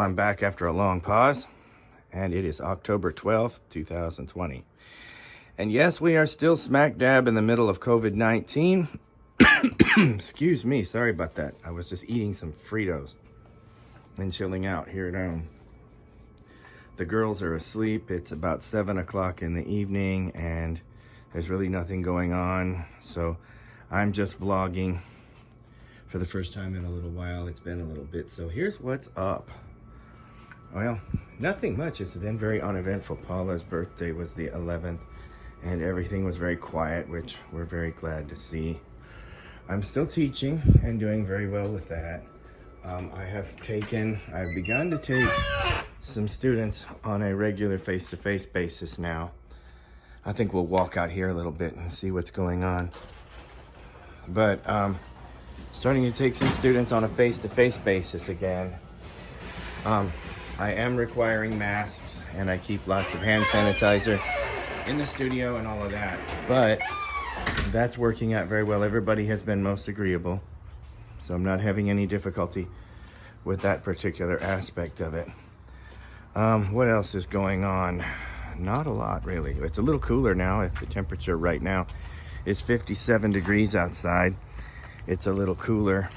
I'm back after a long pause, and it is October 12th, 2020. And yes, we are still smack dab in the middle of COVID-19. Excuse me, sorry about that. I was just eating some Fritos and chilling out here at home. The girls are asleep. It's about 7 o'clock in the evening, and there's really nothing going on. So I'm just vlogging for the first time in a little while. It's been a little bit. So here's what's up. Well, nothing much. It's been very uneventful. Paula's birthday was the 11th, and everything was very quiet, which we're very glad to see. I'm still teaching and doing very well with that. I've begun to take some students on a regular face-to-face basis now. I think we'll walk out here a little bit and see what's going on. But starting to take some students on a face-to-face basis again. I am requiring masks, and I keep lots of hand sanitizer in the studio and all of that. But that's working out very well. Everybody has been most agreeable, so I'm not having any difficulty with that particular aspect of it. What else is going on? Not a lot, really. It's a little cooler now. The temperature right now is 57 degrees outside. It's a little cooler.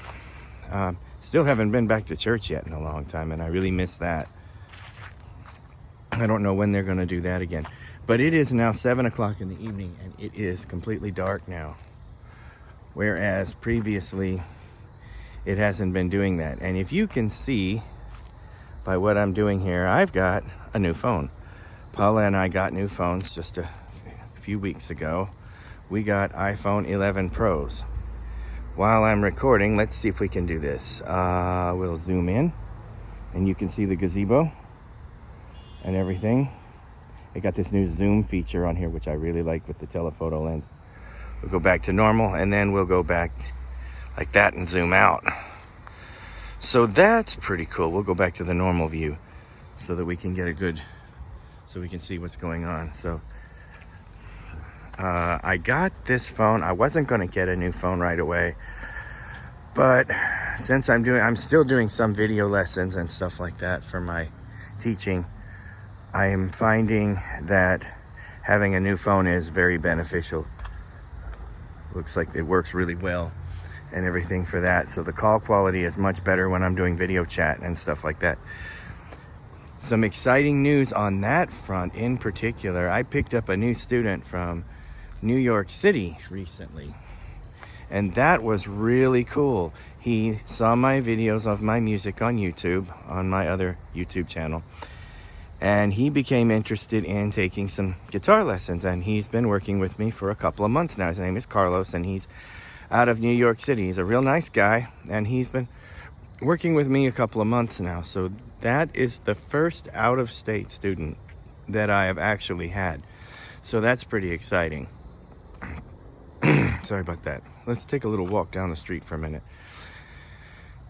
Still haven't been back to church yet in a long time, and I really miss that. I don't know when they're going to do that again. But it is now 7 o'clock in the evening, and it is completely dark now. Whereas previously, it hasn't been doing that. And if you can see by what I'm doing here, I've got a new phone. Paula and I got new phones just a few weeks ago. We got iPhone 11 Pros. While I'm recording, let's see if we can do this. We'll zoom in, and you can see the gazebo and everything. I got this new zoom feature on here, which I really like with the telephoto lens. We'll go back to normal, and then we'll go back like that and zoom out. So that's pretty cool. We'll go back to the normal view so that we can get so we can see what's going on. So I got this phone. I wasn't going to get a new phone right away, but since I'm still doing some video lessons and stuff like that for my teaching, I am finding that having a new phone is very beneficial. Looks like it works really well and everything for that. So the call quality is much better when I'm doing video chat and stuff like that. Some exciting news on that front in particular. I picked up a new student from New York City recently, and that was really cool. He saw my videos of my music on YouTube, on my other YouTube channel, and he became interested in taking some guitar lessons, and he's been working with me for a couple of months now. His name is Carlos, and he's out of New York City. He's a real nice guy, and he's been working with me a couple of months now. So that is the first out-of-state student that I have actually had. So that's pretty exciting. Sorry about that. Let's take a little walk down the street for a minute.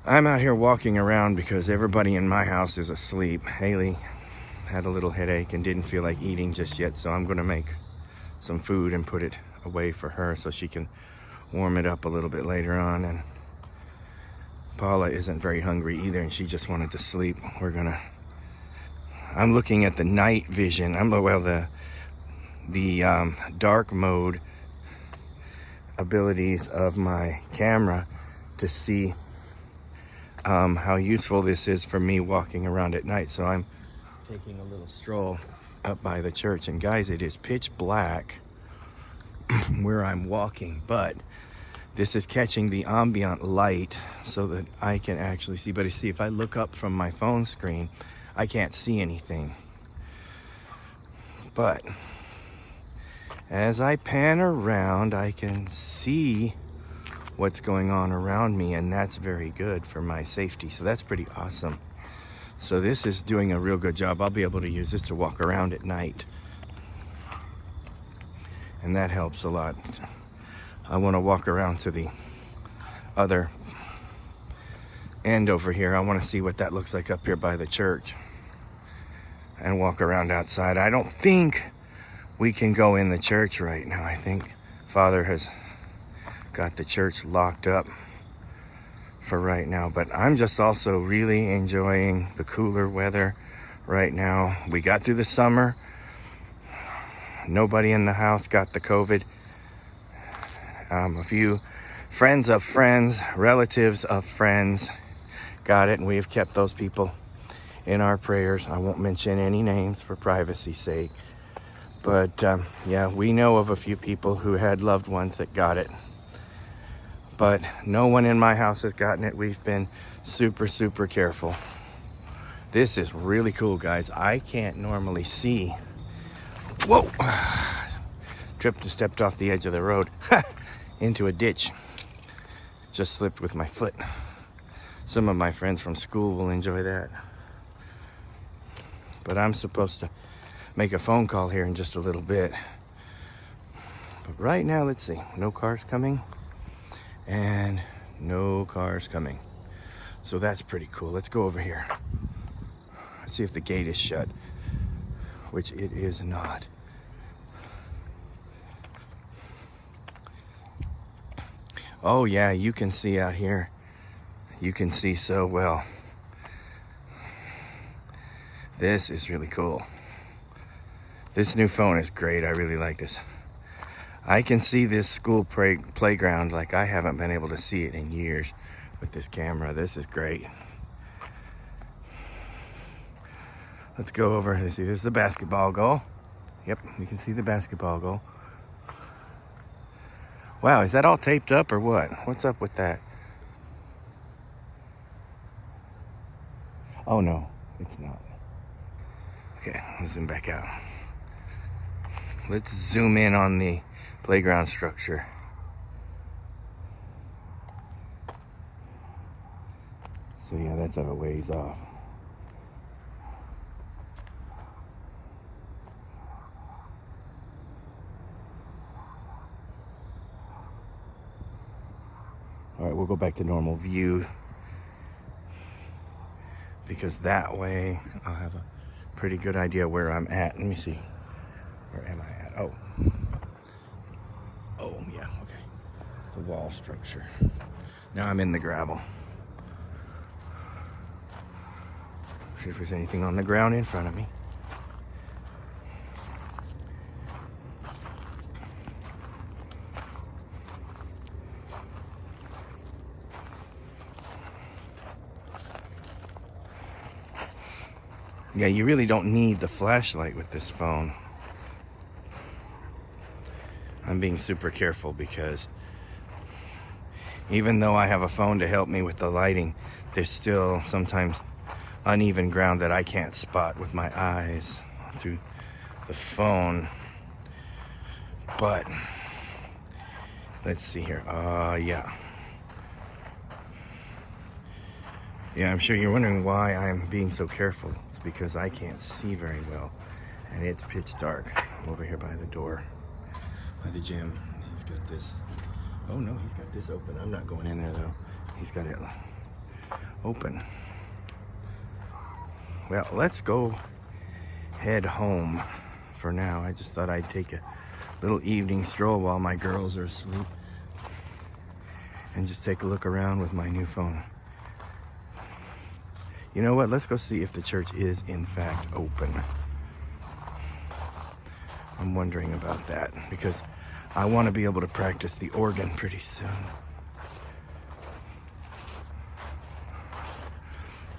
I'm out here walking around because everybody in my house is asleep. Haley had a little headache and didn't feel like eating just yet, so I'm going to make some food and put it away for her so she can warm it up a little bit later on. And Paula isn't very hungry either, and she just wanted to sleep. I'm looking at the night vision. The dark mode abilities of my camera to see how useful this is for me walking around at night. So I'm taking a little stroll up by the church, and guys, it is pitch black where I'm walking, but this is catching the ambient light so that I can actually see. But you see, if I look up from my phone screen, I can't see anything. But as I pan around, I can see what's going on around me, and that's very good for my safety. So that's pretty awesome. So this is doing a real good job. I'll be able to use this to walk around at night, and that helps a lot. I want to walk around to the other end over here. I want to see what that looks like up here by the church and walk around outside. I don't think we can go in the church right now. I think Father has got the church locked up for right now. But I'm just also really enjoying the cooler weather right now. We got through the summer. Nobody in the house got the COVID. A few friends of friends, relatives of friends got it, and we have kept those people in our prayers. I won't mention any names for privacy's sake. But yeah, we know of a few people who had loved ones that got it. But no one in my house has gotten it. We've been super, super careful. This is really cool, guys. I can't normally see. Whoa! Tripped and stepped off the edge of the road into a ditch. Just slipped with my foot. Some of my friends from school will enjoy that. But I'm supposed to make a phone call here in just a little bit. But right now, let's see. No cars coming. And no cars coming. So that's pretty cool. Let's go over here. Let's see if the gate is shut, which it is not. Oh yeah, you can see out here. You can see so well. This is really cool. This new phone is great. I really like this. I can see this school playground like I haven't been able to see it in years with this camera. This is great. Let's go over and see. There's the basketball goal. Yep, we can see the basketball goal. Wow, is that all taped up or what? What's up with that? Oh no, it's not. Okay, let's zoom back out. Let's zoom in on the playground structure. So yeah, that's a ways off. All right, we'll go back to normal view, because that way I'll have a pretty good idea where I'm at. Let me see. Where am I at? Oh, yeah, okay. The wall structure. Now I'm in the gravel. See if there's anything on the ground in front of me. Yeah, you really don't need the flashlight with this phone. I'm being super careful because even though I have a phone to help me with the lighting, there's still sometimes uneven ground that I can't spot with my eyes through the phone. But let's see here. Yeah, I'm sure you're wondering why I'm being so careful. It's because I can't see very well, and it's pitch dark. I'm over here by the door, by the gym. He's got this. Oh no, he's got this open. I'm not going in there though. He's got it open. Well, let's go head home for now. I just thought I'd take a little evening stroll while my girls are asleep and just take a look around with my new phone. You know what? Let's go see if the church is in fact open. I'm wondering about that because I want to be able to practice the organ pretty soon.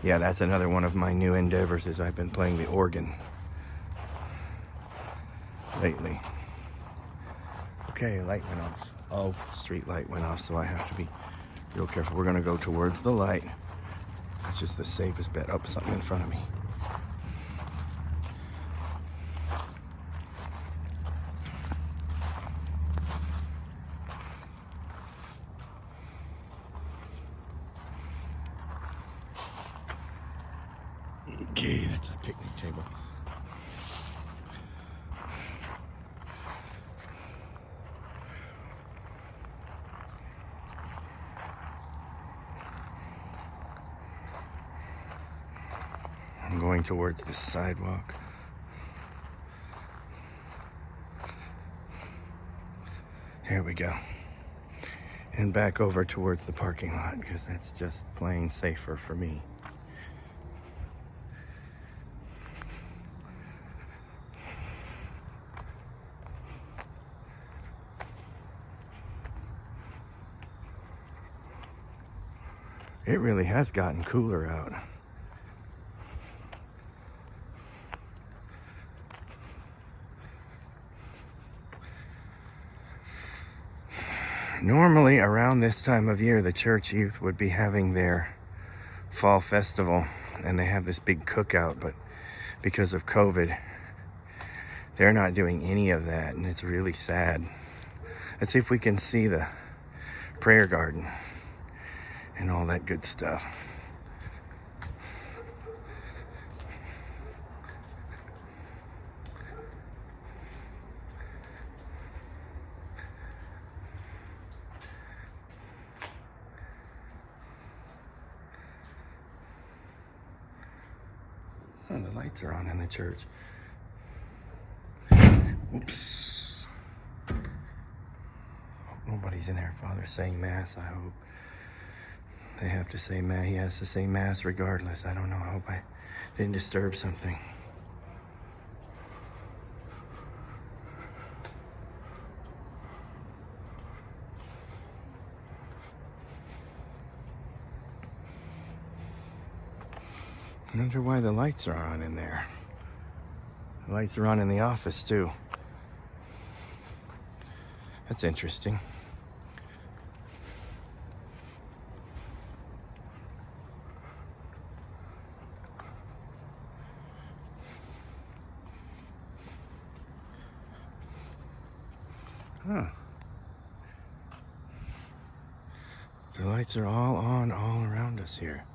Yeah, that's another one of my new endeavors, is I've been playing the organ lately. Okay, light went off. Oh, street light went off, so I have to be real careful. We're gonna go towards the light. That's just the safest bet. Oh, something in front of me. Okay, that's a picnic table. I'm going towards the sidewalk. Here we go. and back over towards the parking lot because that's just plain safer for me. It really has gotten cooler out. Normally around this time of year, the church youth would be having their fall festival and they have this big cookout, but because of COVID, they're not doing any of that, and it's really sad. Let's see if we can see the prayer garden and all that good stuff. Oh, the lights are on in the church. Oops. Hope nobody's in there. Father's saying Mass, I hope. They have to say Mass. He has to say Mass regardless. I don't know. I hope I didn't disturb something. I wonder why the lights are on in there. The lights are on in the office too. That's interesting. Huh. The lights are all on all around us here.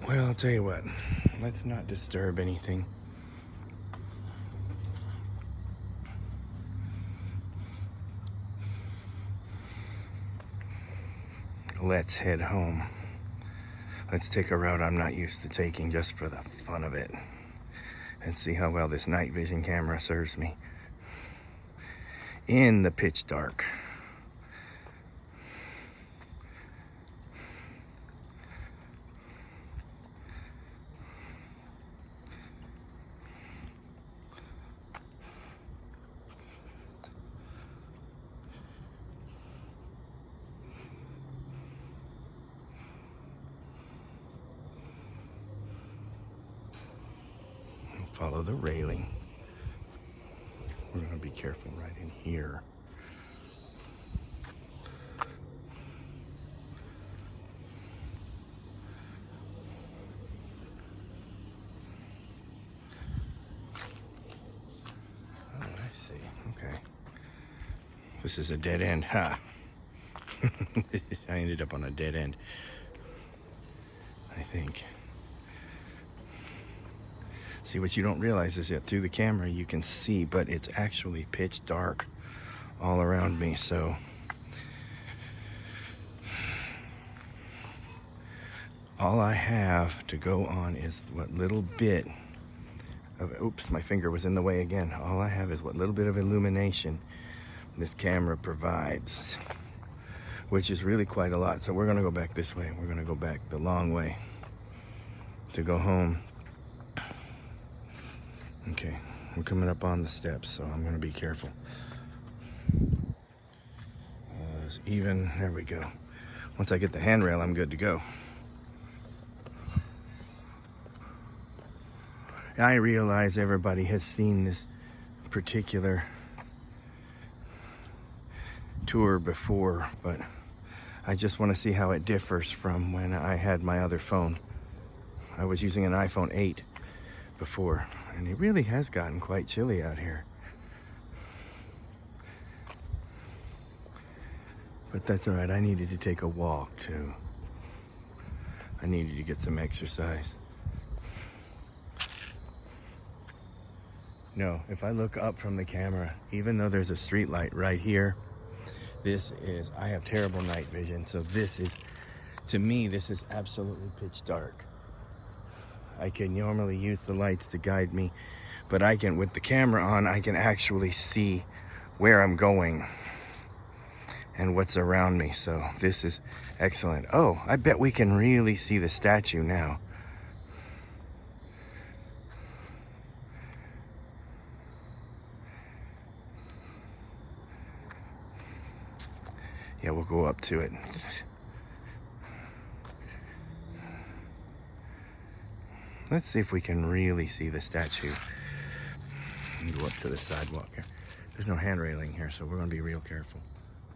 Well, I'll tell you what, let's not disturb anything. Let's head home. Let's take a route I'm not used to taking just for the fun of it and see how well this night vision camera serves me in the pitch dark. Follow the railing. We're going to be careful right in here. Oh, I see. Okay. This is a dead end. Ha! I ended up on a dead end, I think. See, what you don't realize is that through the camera you can see, but it's actually pitch dark all around me. So all I have to go on is what little bit of, oops, my finger was in the way again. All I have is what little bit of illumination this camera provides, which is really quite a lot. So we're gonna go back this way. We're gonna go back the long way to go home. Okay, we're coming up on the steps, so I'm gonna be careful. It's even, there we go. Once I get the handrail, I'm good to go. I realize everybody has seen this particular tour before, but I just want to see how it differs from when I had my other phone. I was using an iPhone 8 before, and it really has gotten quite chilly out here. But that's all right. I needed to take a walk too. I needed to get some exercise. No, if I look up from the camera, even though there's a street light right here, I have terrible night vision, so to me, this is absolutely pitch dark. I can normally use the lights to guide me, but with the camera on, I can actually see where I'm going and what's around me, so this is excellent. Oh, I bet we can really see the statue now. Yeah, we'll go up to it. Let's see if we can really see the statue. Go up to the sidewalk here. There's no hand railing here, so we're gonna be real careful.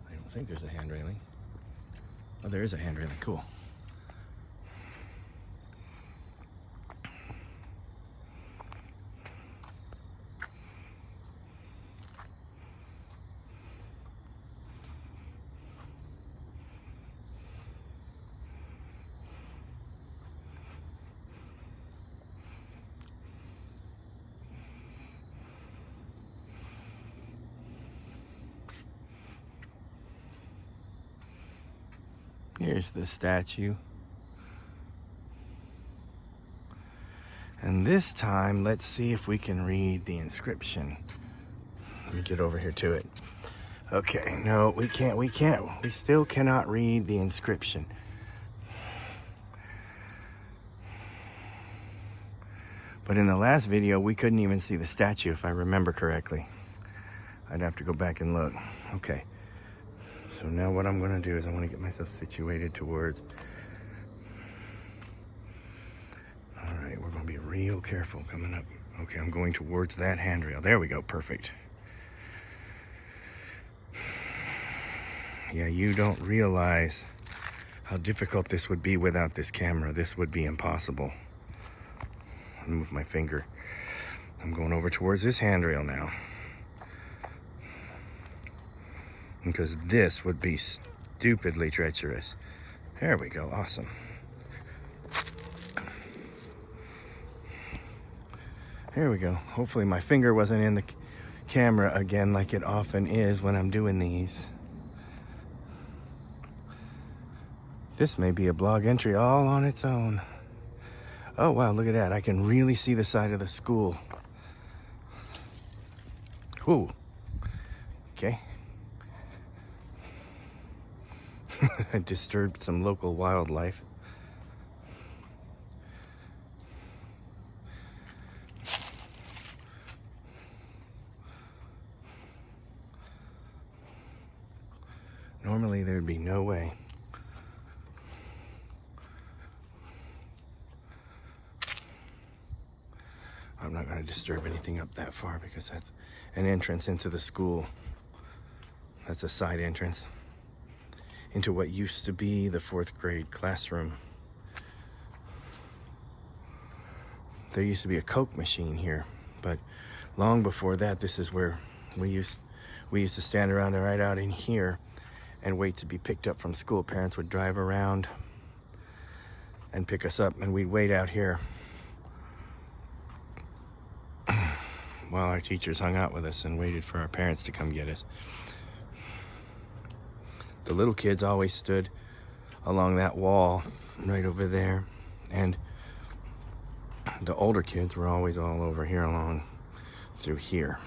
I don't think there's a hand railing. Oh, there is a hand railing, cool. Here's the statue. And this time, let's see if we can read the inscription. Let me get over here to it. Okay, no, we can't. We still cannot read the inscription. But in the last video, we couldn't even see the statue, if I remember correctly. I'd have to go back and look. Okay. So now what I'm gonna do is I wanna get myself situated towards. All right, we're gonna be real careful coming up. Okay, I'm going towards that handrail. There we go, perfect. Yeah, you don't realize how difficult this would be without this camera. This would be impossible. I'll move my finger. I'm going over towards this handrail now, because this would be stupidly treacherous. There we go, awesome. There we go. Hopefully my finger wasn't in the camera again like it often is when I'm doing these. This may be a blog entry all on its own. Oh wow, look at that. I can really see the side of the school. Whew. Okay. I disturbed some local wildlife. Normally there'd be no way. I'm not going to disturb anything up that far because that's an entrance into the school. That's a side entrance into what used to be the 4th grade classroom. There used to be a Coke machine here, but long before that, this is where we used to stand around right out in here and wait to be picked up from school. Parents would drive around and pick us up, and we'd wait out here while our teachers hung out with us and waited for our parents to come get us. The little kids always stood along that wall right over there, and the older kids were always all over here along through here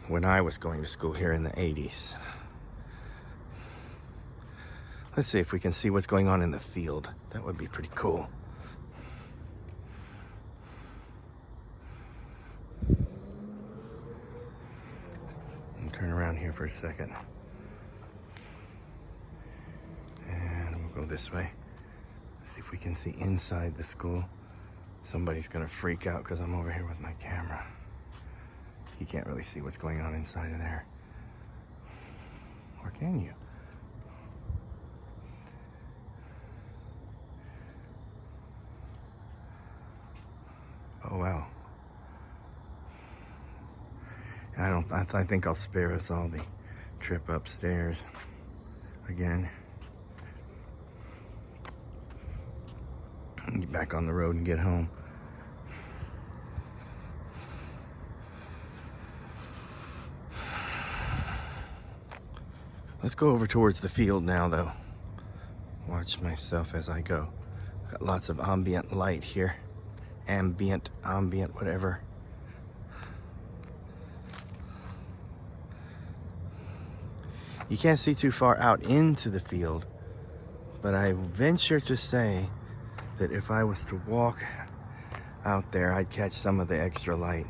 when I was going to school here in the 80s. Let's see if we can see what's going on in the field. That would be pretty cool. I'll turn around here for a second. And we'll go this way. See if we can see inside the school. Somebody's gonna freak out because I'm over here with my camera. You can't really see what's going on inside of there. Or can you? Oh wow. I think I'll spare us all the trip upstairs again. Get back on the road and get home. Let's go over towards the field now, though. Watch myself as I go. Got lots of ambient light here. Ambient, whatever. You can't see too far out into the field, but I venture to say that if I was to walk out there, I'd catch some of the extra light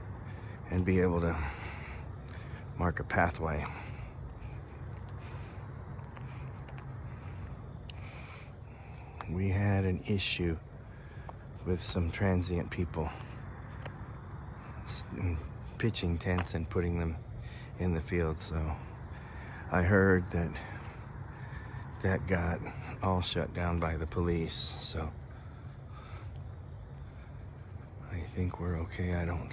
and be able to mark a pathway. We had an issue with some transient people pitching tents and putting them in the field, so I heard that got all shut down by the police, so I think we're okay. I don't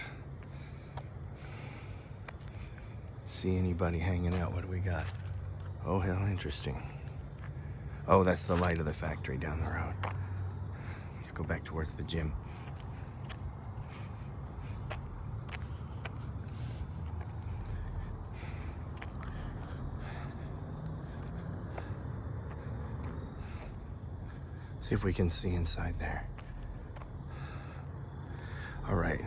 see anybody hanging out. What do we got? Oh, hell, interesting. Oh, that's the light of the factory down the road. Let's go back towards the gym. See if we can see inside there. All right.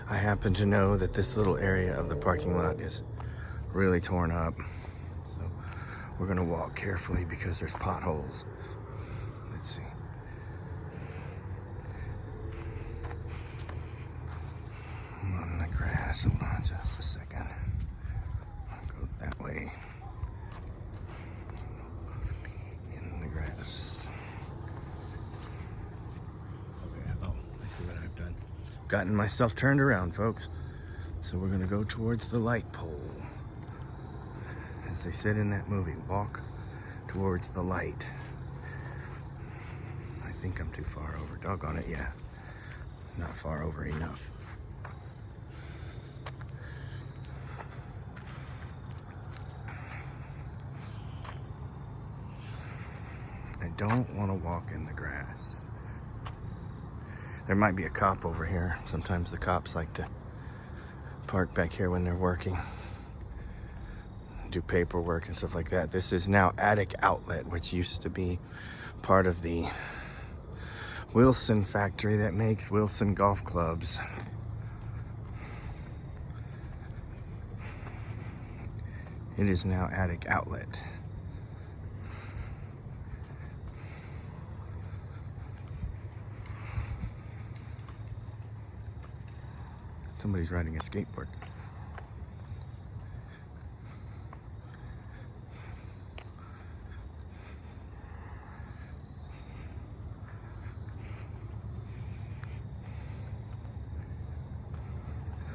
I happen to know that this little area of the parking lot is really torn up. So we're gonna walk carefully because there's potholes. Let's see. I'm on the grass. Hold on just a second. I'll go that way. In the grass. Okay. Oh, I see what I've done. Gotten myself turned around, folks. So we're gonna go towards the light pole. As they said in that movie, walk towards the light. I think I'm too far over. Doggone it, yeah. Not far over enough. I don't want to walk in the grass. There might be a cop over here. Sometimes the cops like to park back here when they're working, do paperwork and stuff like that. This is now Attic Outlet, which used to be part of the Wilson factory that makes Wilson golf clubs. It is now Attic Outlet. Somebody's riding a skateboard.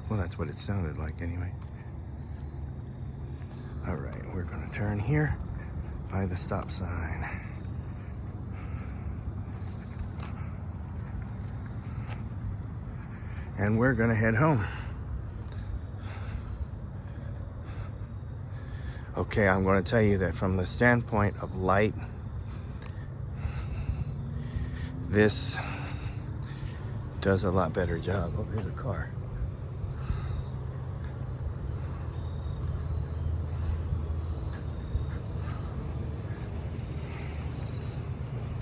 Well, that's what it sounded like anyway. All right, we're gonna turn here by the stop sign. And we're gonna head home. Okay, I'm gonna tell you that from the standpoint of light, this does a lot better job. Oh, there's a car.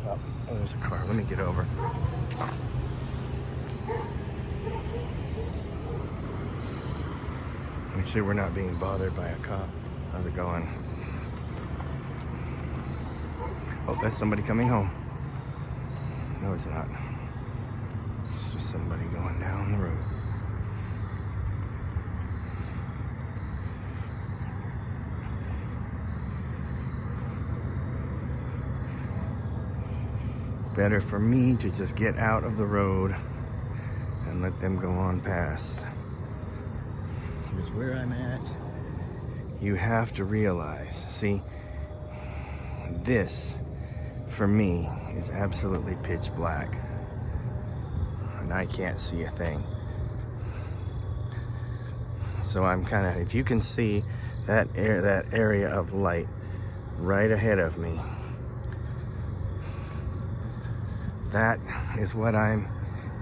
Oh, there's a car. Let me get over. Make sure we're not being bothered by a cop. How's it going? Oh, that's somebody coming home. No, it's not. It's just somebody going down the road. Better for me to just get out of the road and let them go on past. Because where I'm at, you have to realize, see, this for me is absolutely pitch black and I can't see a thing. So I'm kind of, if you can see that area of light right ahead of me, that is what I'm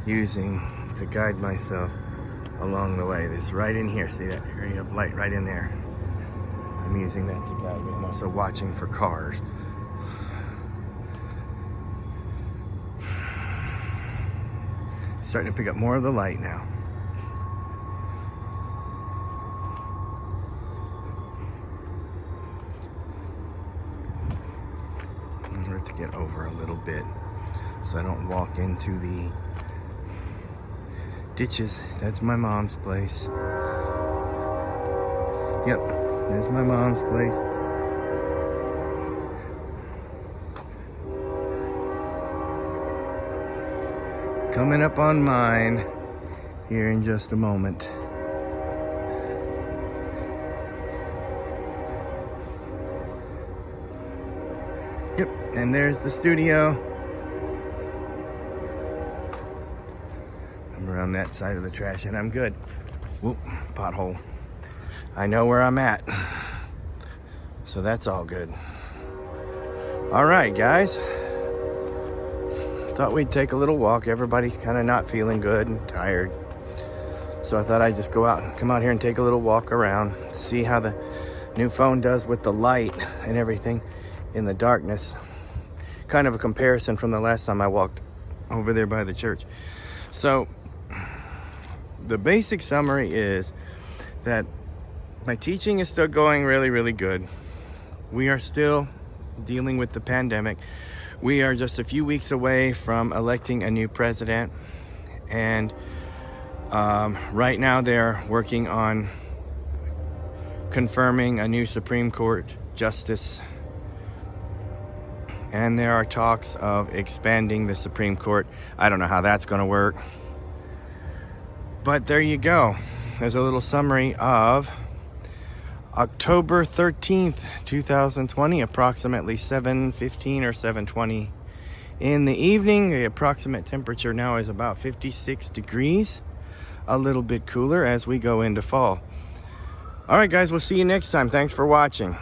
using to guide myself along the way. This right in here, see that area of light right in there? I'm using that to guide me. Now also watching for cars. Starting to pick up more of the light now. Let's get over a little bit so I don't walk into the ditches. That's my mom's place. Yep, there's my mom's place. Coming up on mine here in just a moment. Yep, and there's the studio. I'm around that side of the trash and I'm good. Whoop, pothole. I know where I'm at. So that's all good. All right, guys. Thought we'd take a little walk. Everybody's kind of not feeling good and tired. So I thought I'd just go out and come out here and take a little walk around, see how the new phone does with the light and everything in the darkness. Kind of a comparison from the last time I walked over there by the church. So the basic summary is that my teaching is still going really, really good. We are still dealing with the pandemic. We are just a few weeks away from electing a new president. And right now they're working on confirming a new Supreme Court justice. And there are talks of expanding the Supreme Court. I don't know how that's going to work. But there you go. There's a little summary of October 13th, 2020, approximately 7:15 or 7:20 in the evening. The approximate temperature now is about 56 degrees, a little bit cooler as we go into fall. All right, guys, we'll see you next time. Thanks for watching.